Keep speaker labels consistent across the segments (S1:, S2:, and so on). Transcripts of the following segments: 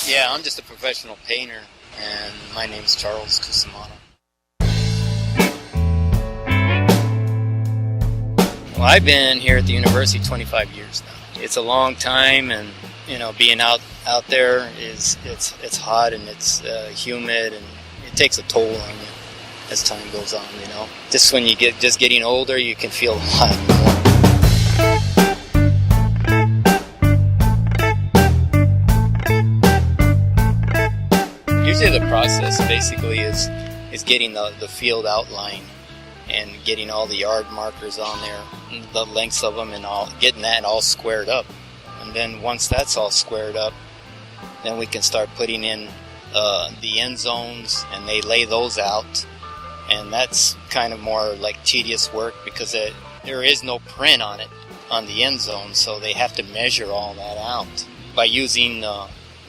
S1: Yeah, I'm just a professional painter, and my name's Charles Cusimano. Well, I've been here at the university 25 years now. It's a long time, and being out there it's hot and it's humid, and it takes a toll on you as time goes on. Just when you get getting older, you can feel a lot more. Usually the process basically is getting the field outline and getting all the yard markers on there, the lengths of them, and getting that all squared up. And then once that's all squared up, then we can start putting in the end zones, and they lay those out. And that's kind of more like tedious work because there is no print on it on the end zone, so they have to measure all that out by using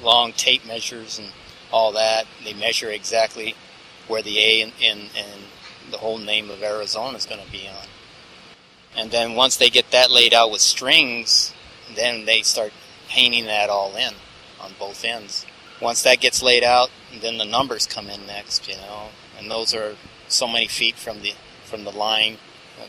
S1: long tape measures and all that. They measure exactly where the A and the whole name of Arizona is going to be on. And then once they get that laid out with strings, then they start painting that all in on both ends. Once that gets laid out, then the numbers come in next, and those are so many feet from the line,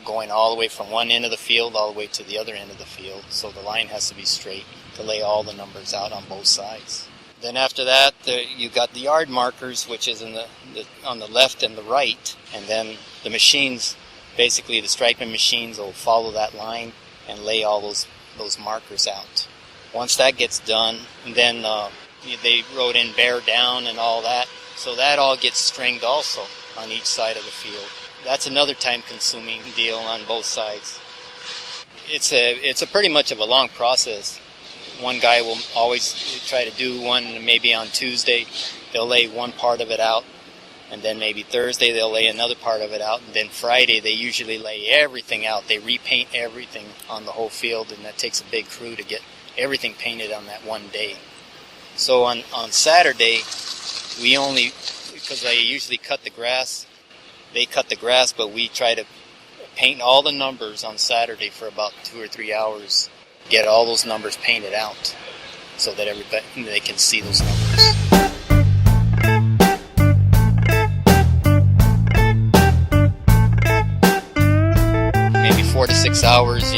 S1: going all the way from one end of the field all the way to the other end of the field. So the line has to be straight to lay all the numbers out on both sides. Then after that, you got the yard markers, which is on the left and the right, and then the machines, basically the striping machines, will follow that line and lay all those markers out. Once that gets done, then they wrote in bear down and all that, so that all gets stringed also on each side of the field. That's another time-consuming deal on both sides. It's a pretty much of a long process. One guy will always try to do one maybe on Tuesday. They'll lay one part of it out, and then maybe Thursday they'll lay another part of it out, and then Friday they usually lay everything out. They repaint everything on the whole field, and that takes a big crew to get everything painted on that one day. So on Saturday, we only, because they usually cut the grass, but we try to paint all the numbers on Saturday for about 2 or 3 hours. Get all those numbers painted out so that they can see those numbers. Maybe 4 to 6 hours,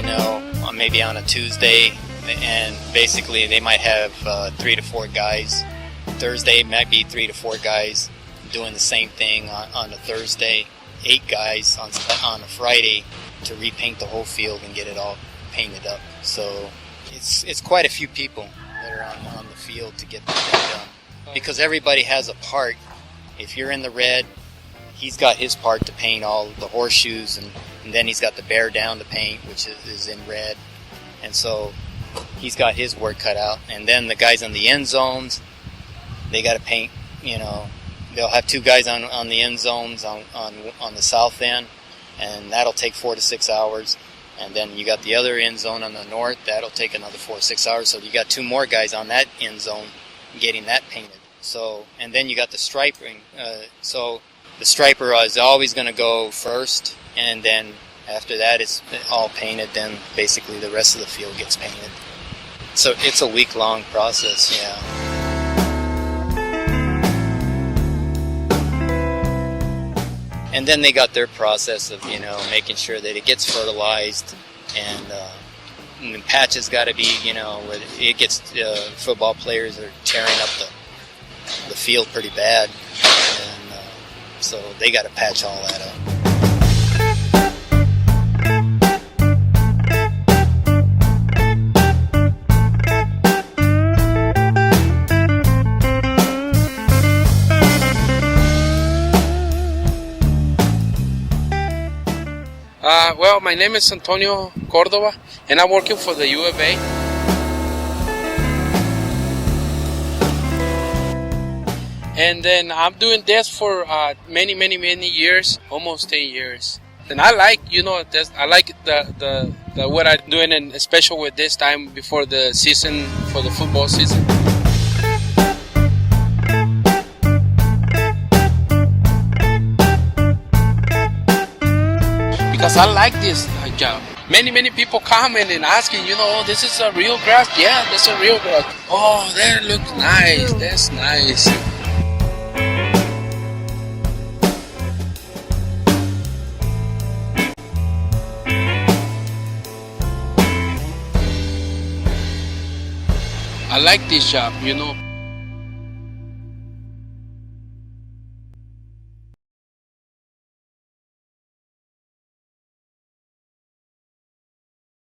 S1: maybe on a Tuesday, and basically they might have 3 to 4 guys. Thursday might be 3 to 4 guys doing the same thing on a Thursday, 8 guys on a Friday to repaint the whole field and get it all painted up. So it's quite a few people that are on the field to get that done, because everybody has a part. If you're in the red, he's got his part to paint all the horseshoes, and then he's got the bear down to paint, which is in red, and so he's got his work cut out. And then the guys on the end zones, they got to paint. They'll have 2 guys on the end zones on the south end, and that'll take 4 to 6 hours. And then you got the other end zone on the north, that'll take another 4 or 6 hours. So you got 2 more guys on that end zone getting that painted. So, and then you got the striping. So the striper is always going to go first, and then after that it's all painted. Then basically the rest of the field gets painted. So it's a week-long process, yeah. And then they got their process of, making sure that it gets fertilized, and the patches got to be, where it gets, football players are tearing up the field pretty bad, and so they got to patch all that up.
S2: Well, my name is Antonio Cordova, and I'm working for the U of A. And then I'm doing this for many years, almost 10 years. And I like, I like the what I'm doing, and especially with this time before the season, for the football season. Because I like this job. many people comment and asking, oh, this is a real grass? Yeah, that's a real grass. Oh, that looks nice. That's nice. I like this job,